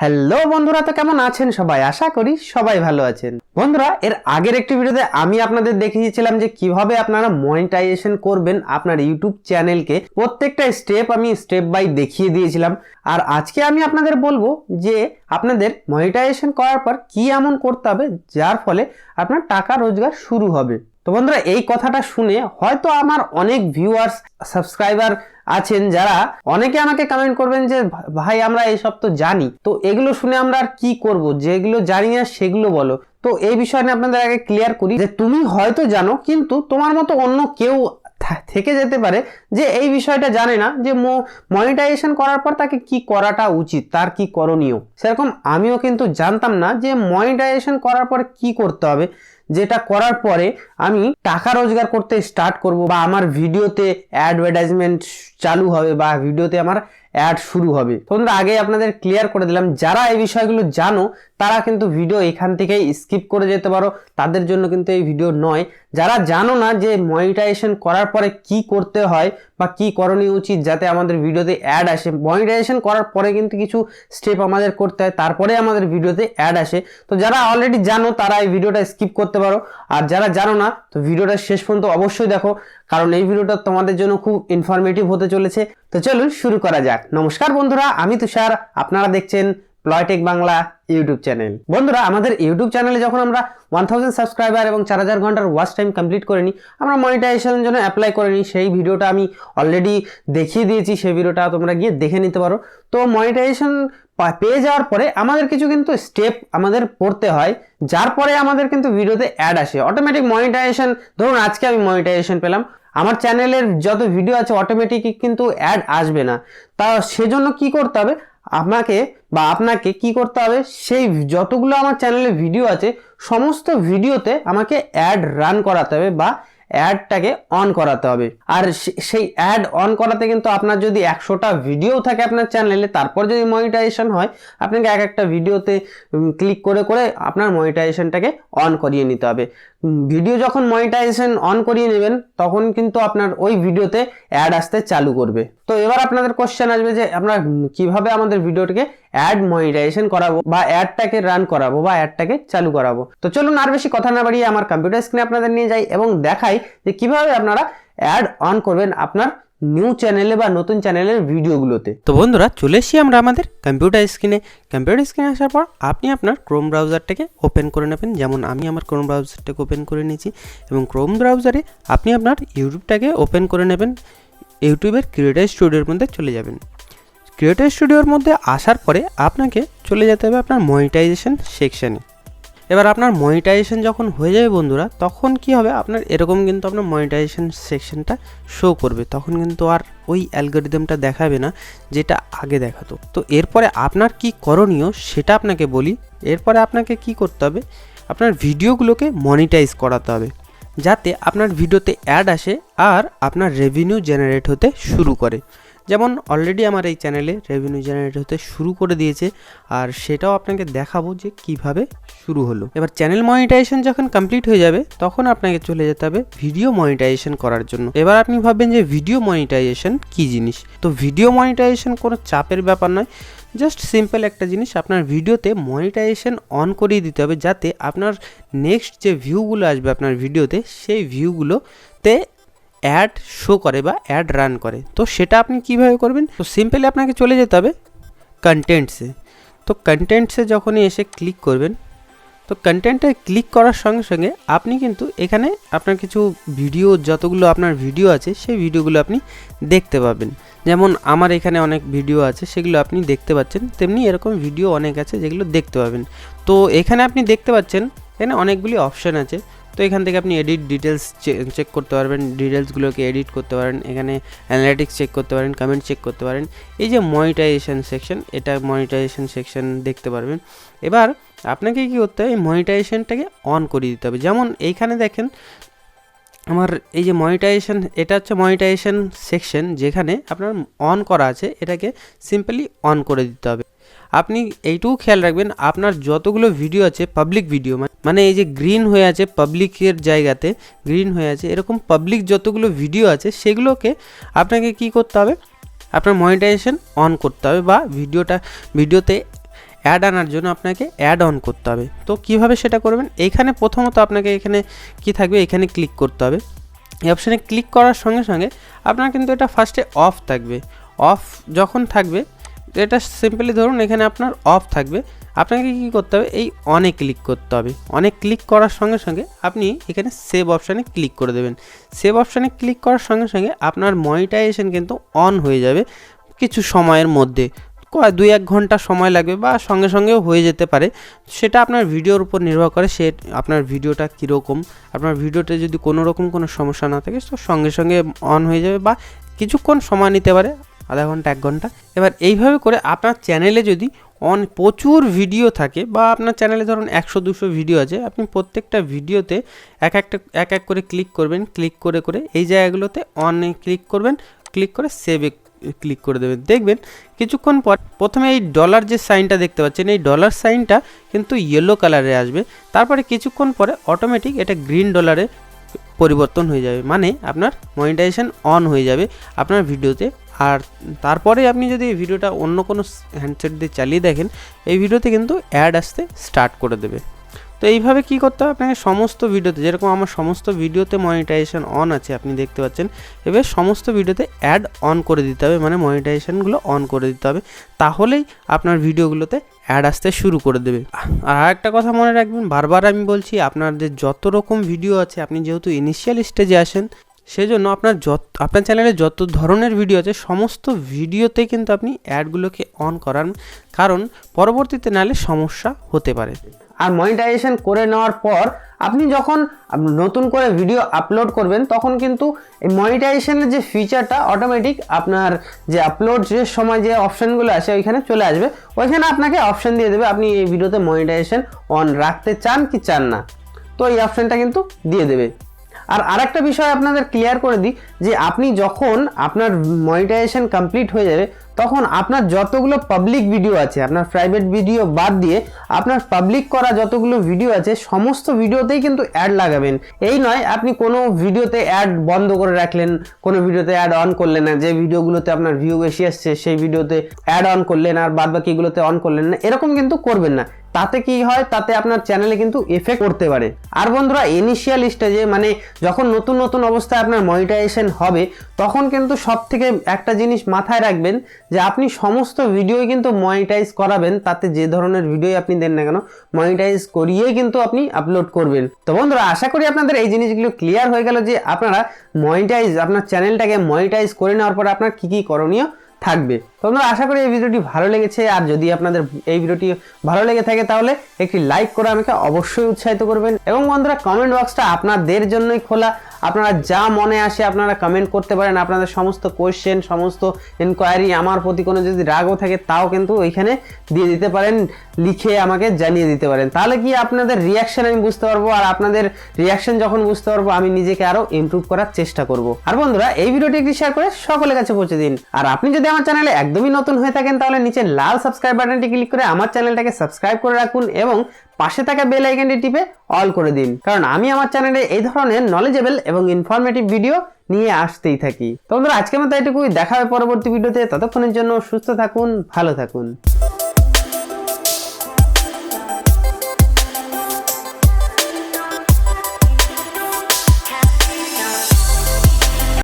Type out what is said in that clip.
Hello বন্ধুরা, তো কেমন আছেন সবাই? আশা করি সবাই ভালো আছেন। বন্ধুরা, এর আগের একটি ভিডিওতে আমি আপনাদের দেখিয়েছিলাম যে কিভাবে আপনারা মনিটাইজেশন করবেন আপনার ইউটিউব চ্যানেলকে। প্রত্যেকটা স্টেপ আমি স্টেপ বাই দেখিয়ে দিয়েছিলাম। আর আজকে আমি আপনাদের বলবো যে আপনাদের মনিটাইজেশন করার পর কি এমন করতে হবে যার ফলে আপনার টাকা রোজগার শুরু হবে। তো বন্ধুরা, এই কথাটা শুনে হয়তো আমার অনেক ভিউয়ার্স সাবস্ক্রাইবার আছেন যারা অনেকে আমাকে কমেন্ট করবেন যে ভাই আমরা এইসব তো জানি, তো এগুলো শুনে আমরা আর কি করব, যেগুলো জানি না সেগুলো বলো। তো এই বিষয় নিয়ে আপনাদের আগে ক্লিয়ার করি যে তুমি হয়তো জানো, কিন্তু তোমার মতো অন্য কেউ থেকে যেতে পারে যে এই বিষয়টা জানে না যে মনিটাইজেশন করার পর তাকে কি করাটা উচিত, তার কি করণীয়। সেরকম আমিও কিন্তু জানতাম না যে মনিটাইজেশন করার পর কি করতে হবে, যেটা করার পরে আমি টাকা রোজগার করতে স্টার্ট করব, বা আমার ভিডিওতে অ্যাডভার্টাইজমেন্ট চালু হবে, বা ভিডিওতে আমার অ্যাড শুরু হবে। তোমরা আগে আপনাদের ক্লিয়ার করে দিলাম, যারা এই বিষয়গুলো জানো তারা কিন্তু ভিডিও এখান থেকেই স্কিপ করে যেতে পারো, তাদের জন্য কিন্তু এই ভিডিও নয়। যারা জানো না যে মনিটাইজেশন করার পরে কি করতে হয় বা কি করণীয় উচিত যাতে আমাদের ভিডিওতে অ্যাড আসে, মনিটাইজেশন করার পরে কিন্তু কিছু স্টেপ আমাদের করতে হয়, তারপরে আমাদের ভিডিওতে অ্যাড আসে। তো যারা অলরেডি জানো তারা এই ভিডিওটা স্কিপ করতে পারো, আর যারা জানো না তো ভিডিওটা শেষ পর্যন্ত অবশ্যই দেখো, কারণ এই ভিডিওটা তোমাদের জন্য খুব ইনফরমেটিভ হতে চলেছে। তো চলুন শুরু করা যাক। নমস্কার বন্ধুরা, আমি তুষার, আপনারা দেখছেন Ploy tech Bangla YouTube channel. বন্ধুরা, আমাদের ইউটিউব চ্যানেলে যখন আমরা 1000 সাবস্ক্রাইবার এবং 4000 ঘন্টার ওয়াচ টাইম কমপ্লিট করে নিই, আমরা মনিটাইজেশনের জন্য অ্যাপ্লাই করে নিই। সেই ভিডিওটা আমি অলরেডি দেখিয়ে দিয়েছি, সেই ভিডিওটা তোমরা গিয়ে দেখে নিতে পারো। তো মনিটাইজেশন পেয়ে যাওয়ার পরে আমাদের কিছু কিন্তু স্টেপ আমাদের পড়তে হয়, যার পরে আমাদের কিন্তু ভিডিওতে অ্যাড আসে অটোমেটিক মনিটাইজেশন। ধরুন আজকে আমি মনিটাইজেশন পেলাম, আমার চ্যানেলের যত ভিডিও আছে অটোমেটিক কিন্তু অ্যাড আসবে না। তা সেজন্য কি করতে হবে, আপনাকে কি করতে হবে, সেই যতগুলো আমার চ্যানেলে ভিডিও আছে সমস্ত ভিডিওতে আমাকে অ্যাড রান করাতে হবে বা অ্যাডটাকে অন করাতে হবে। আর সেই অ্যাড অন করাতে কিন্তু আপনার যদি 100টা ভিডিও থাকে আপনার চ্যানেলে, তারপর যদি মনিটাইজেশন হয়, আপনাকে এক একটা ভিডিওতে ক্লিক করে করে আপনার মনিটাইজেশনটাকে অন করিয়ে নিতে হবে। ভিডিও যখন মনিটাইজেশন অন করিয়ে নেবেন তখন কিন্তু আপনার ওই ভিডিওতে অ্যাড আসতে চালু করবে। তো এবার আপনাদের কোশ্চেন আসবে যে আমরা কিভাবে আমাদের ভিডিওটাকে অ্যাড মনিটাইজেশন করাবো, বা অ্যাডটাকে রান করাবো, বা অ্যাডটাকে চালু করাবো। তো চলুন আর বেশি কথা না বাড়িয়ে আমার কম্পিউটার স্ক্রিনে আপনাদের নিয়ে যাই এবং দেখাই যে কিভাবে আপনারা অ্যাড অন করবেন আপনার নিউ চ্যানেলে বা নতুন চ্যানেলের ভিডিওগুলোতে। তো বন্ধুরা, চলে এসেছি আমরা আমাদের কম্পিউটার স্ক্রিনে। কম্পিউটার স্ক্রিনে আসার পর আপনি আপনার ক্রোম ব্রাউজারটাকে ওপেন করে নেবেন, যেমন আমি আমার ক্রোম ব্রাউজারটাকে ওপেন করে নিয়েছি। এবং ক্রোম ব্রাউজারে আপনি আপনার ইউটিউবটাকে ওপেন করে নেবেন। ইউটিউবের ক্রিয়েটর স্টুডিওর মধ্যে চলে যাবেন। ক্রিয়েটর স্টুডিওর মধ্যে আসার পরে আপনাকে চলে যেতে হবে আপনার মনিটাইজেশন সেকশানে। এবার আপনার মনিটাইজেশন যখন হয়ে যাবে বন্ধুরা, তখন কি হবে, আপনার এরকম কিন্তু আপনার মনিটাইজেশন সেকশনটা শো করবে। তখন কিন্তু আর ওই অ্যালগরিদমটা দেখাবে না যেটা আগে দেখাতো। তো এরপরে আপনার কি করণীয় সেটা আপনাকে বলি। এরপরে আপনাকে কি করতে হবে, আপনার ভিডিওগুলোকে মনিটাইজ করাতে হবে যাতে আপনার ভিডিওতে অ্যাড আসে আর আপনার রেভিনিউ জেনারেট হতে শুরু করে। যেমন অলরেডি আমার এই চ্যানেলে রেভিনিউ জেনারেট হতে শুরু করে দিয়েছে, আর সেটাও আপনাকে দেখাবো যে কিভাবে শুরু হলো। এবার চ্যানেল মনিটাইজেশন যখন কমপ্লিট হয়ে যাবে তখন আপনাকে চলে যেতে হবে ভিডিও মনিটাইজেশন করার জন্য। এবার আপনি ভাববেন যে ভিডিও মনিটাইজেশন কি জিনিস। তো ভিডিও মনিটাইজেশন কোনো চাপের ব্যাপার নয়, জাস্ট সিম্পল একটা জিনিস, আপনার ভিডিওতে মনিটাইজেশন অন করিয়ে দিতে হবে যাতে আপনার নেক্সট যে ভিউগুলো আসবে আপনার ভিডিওতে, সেই ভিউগুলোতে অ্যাড শো করে বা অ্যাড রান করে। তো সেটা আপনি কিভাবে করবেন, তো সিম্পলি আপনাকে চলে যেতে হবে কন্টেন্টসে। তো কন্টেন্টসে যখনই এসে ক্লিক করবেন, তো কন্টেন্টে ক্লিক করার সঙ্গে সঙ্গে আপনি কিন্তু এখানে আপনার কিছু ভিডিও, যতগুলো আপনার ভিডিও আছে সেই ভিডিওগুলো আপনি দেখতে পাবেন। যেমন আমার এখানে অনেক ভিডিও আছে, সেগুলো আপনি দেখতে পাচ্ছেন, তেমনি এরকম ভিডিও অনেক আছে যেগুলো দেখতে পাবেন। তো এখানে আপনি দেখতে পাচ্ছেন এখানে অনেকগুলি অপশান আছে। তো এখান থেকে আপনি এডিট ডিটেলস চেক করতে পারবেন, ডিটেলসগুলোকে এডিট করতে পারেন, এখানে অ্যানালিটিক্স চেক করতে পারেন, কমেন্ট চেক করতে পারেন। এই যে মনিটাইজেশন সেকশন, এটা মনিটাইজেশন সেকশন দেখতে পারবেন। এবার আপনাকে কী করতে হবে, এই মনিটাইজেশনটাকে অন করে দিতে হবে। যেমন এইখানে দেখেন আমার এই যে মনিটাইজেশন, এটা হচ্ছে মনিটাইজেশন সেকশন যেখানে আপনার অন করা আছে, এটাকে সিম্পলি অন করে দিতে হবে। আপনি এইটুকু খেয়াল রাখবেন, আপনার যতগুলো ভিডিও আছে পাবলিক ভিডিও, মানে এই যে গ্রিন হয়ে আছে পাবলিকের জায়গাতে গ্রিন হয়ে আছে, এরকম পাবলিক যতগুলো ভিডিও আছে সেগুলোকে আপনাকে কি করতে হবে, আপনার মনিটাইজেশন অন করতে হবে বা ভিডিওতে অ্যাড আনার জন্য আপনাকে অ্যাড অন করতে হবে। তো কিভাবে সেটা করবেন, এইখানে প্রথমত আপনাকে এখানে কি থাকবে, এখানে ক্লিক করতে হবে। এই অপশানে ক্লিক করার সঙ্গে সঙ্গে আপনার কিন্তু এটা ফার্স্টে অফ থাকবে। অফ যখন থাকবে, এটা সিম্পলি ধরুন এখানে আপনার অফ থাকবে, আপনাকে কী করতে হবে, এই অনে ক্লিক করতে হবে। অনে ক্লিক করার সঙ্গে সঙ্গে আপনি এখানে সেভ অপশানে ক্লিক করে দেবেন। সেভ অপশানে ক্লিক করার সঙ্গে সঙ্গে আপনার মনিটাইজেশন কিন্তু অন হয়ে যাবে কিছু সময়ের মধ্যে। 2-1 ঘন্টা সময় লাগবে বা সঙ্গে সঙ্গেও হয়ে যেতে পারে, সেটা আপনার ভিডিওর উপর নির্ভর করে। সে আপনার ভিডিওটা কীরকম, আপনার ভিডিওতে যদি কোনো রকম কোনো সমস্যা না থাকে তো সঙ্গে সঙ্গে অন হয়ে যাবে, বা কিছুক্ষণ সময় নিতে পারে, আধা ঘন্টা 1 ঘন্টা। এবার এইভাবে করে আপনার চ্যানেলে যদি প্রচুর ভিডিও থাকে বা আপনার চ্যানেলে ধরুন 100-200 ভিডিও আছে, আপনি প্রত্যেকটা ভিডিওতে এক এক করে ক্লিক করবেন। ক্লিক করে করে এই জায়গাগুলোতে অনে ক্লিক করবেন, ক্লিক করে সেভে ক্লিক করে দেবেন। দেখবেন কিছুক্ষণ পর প্রথমে এই ডলার যে সাইনটা দেখতে পাচ্ছেন, এই ডলার সাইনটা কিন্তু ইয়েলো কালারে আসবে। তারপরে কিছুক্ষণ পরে অটোমেটিক এটা গ্রিন ডলারে পরিবর্তন হয়ে যাবে, মানে আপনার মনিটাইজেশন অন হয়ে যাবে আপনার ভিডিওতে। আর তারপরে আপনি যদি এই ভিডিওটা অন্য কোনো হ্যান্ডসেট দিয়ে চালিয়ে দেখেন, এই ভিডিওতে কিন্তু অ্যাড আসতে স্টার্ট করে দেবে। তো এইভাবে কি করতে হবে, আপনাকে সমস্ত ভিডিওতে, যেরকম আমার সমস্ত ভিডিওতে মনিটাইজেশন অন আছে আপনি দেখতে পাচ্ছেন, এবার সমস্ত ভিডিওতে অ্যাড অন করে দিতে হবে, মানে মনিটাইজেশনগুলো অন করে দিতে হবে, তাহলেই আপনার ভিডিওগুলোতে অ্যাড আসতে শুরু করে দেবে। আর একটা কথা মনে রাখবেন, বারবার আমি বলছি, আপনাদের যত রকম ভিডিও আছে, আপনি যেহেতু ইনিশিয়াল স্টেজে আসেন, সেজন্য আপনার চ্যানেলে যত ধরনের ভিডিও আছে সমস্ত ভিডিওতে কিন্তু আপনি অ্যাডগুলোকে অন করান, কারণ পরবর্তীতে নাহলে সমস্যা হতে পারে। আর মনিটাইজেশন করে নেওয়ার পর আপনি যখন নতুন করে ভিডিও আপলোড করবেন, তখন কিন্তু এই মনিটাইজেশনের যে ফিচারটা অটোমেটিক আপনার যে আপলোড যে সময় যে অপশানগুলো আছে ওইখানে চলে আসবে। ওইখানে আপনাকে অপশান দিয়ে দেবে আপনি এই ভিডিওতে মনিটাইজেশন অন রাখতে চান কি চান না, তো এই অপশানটা কিন্তু দিয়ে দেবে। আর আরেকটা বিষয় আপনাদের ক্লিয়ার করে দিই, যে আপনি যখন আপনার মনিটাইজেশন কমপ্লিট হয়ে যাবে, তখন আপনার যতগুলো পাবলিক ভিডিও আছে, আপনার প্রাইভেট ভিডিও বাদ দিয়ে আপনার পাবলিক করা যতগুলো ভিডিও আছে সমস্ত ভিডিওতেই কিন্তু অ্যাড লাগাবেন। এই নয় আপনি কোনো ভিডিওতে অ্যাড বন্ধ করে রাখলেন, কোনো ভিডিওতে অ্যাড অন করলেন না, যে ভিডিওগুলোতে আপনার ভিউ বেশি আসছে সেই ভিডিওতে অ্যাড অন করলেন আর বাদ বাকিগুলোতে অন করলেন না, এরকম কিন্তু করবেন না। তাতে কি হয়, তাতে আপনার চ্যানেলে কিন্তু এফেক্ট করতে পারে। আর বন্ধুরা, ইনিশিয়াল স্টেজে মানে যখন নতুন নতুন অবস্থায় আপনার মনিটাইজেশন হবে, তখন কিন্তু সব থেকে একটা জিনিস মাথায় রাখবেন, যে আপনি সমস্ত ভিডিওই কিন্তু মনিটাইজ করাবেন। তাতে যে ধরনের ভিডিও আপনি দেন না কেন, মনিটাইজ করিয়েই কিন্তু আপনি আপলোড করবেন। তো বন্ধুরা, আশা করি আপনাদের এই জিনিসগুলো ক্লিয়ার হয়ে গেল, যে আপনারা আপনার চ্যানেলটাকে মনিটাইজ করে নেওয়ার পর আপনার কি কি করণীয় থাকবে। তো বন্ধুরা, আশা করি এই ভিডিওটি ভালো লেগেছে। আর যদি আপনাদের এই ভিডিওটি ভালো লেগে থাকে তাহলে একটি লাইক করে আমাকে অবশ্যই উৎসাহিত করবেন। এবং বন্ধুরা, কমেন্ট বক্সটা আপনাদের জন্যই খোলা, আপনারা যা মনে আসে আপনারা কমেন্ট করতে পারেন। আপনাদের সমস্ত কোয়েশ্চেন, সমস্ত ইনকোয়ারি, আমার প্রতি কোনো যদি রাগও থাকে তাও কিন্তু ওইখানে দিয়ে দিতে পারেন, লিখে আমাকে জানিয়ে দিতে পারেন। তাহলে কি আপনাদের রিয়াকশন আমি বুঝতে পারবো, আর আপনাদের রিয়াকশন যখন বুঝতে পারবো আমি নিজেকে আরো ইমপ্রুভ করার চেষ্টা করব। আর বন্ধুরা, এই ভিডিওটি একটি শেয়ার করে সকলের কাছে পৌঁছে দিন। আর আপনি যদি আমার চ্যানেলে একদমই নতুন হয়ে থাকেন, তাহলে নিচে লাল সাবস্ক্রাইব বাটনটি ক্লিক করে আমার চ্যানেলটাকে সাবস্ক্রাইব করে রাখুন এবং পাশে থাকা বেল আইকনটি টিপে অল করে দিন, কারণ আমি আমার চ্যানেলে এই ধরনের নলেজেবল এবং ইনফরমেটিভ ভিডিও নিয়ে আসতেই থাকি। তো বন্ধুরা, আজকের মতো এটুকুই, দেখা হবে পরবর্তী ভিডিওতে। ততক্ষণের জন্য সুস্থ থাকুন, ভালো থাকুন।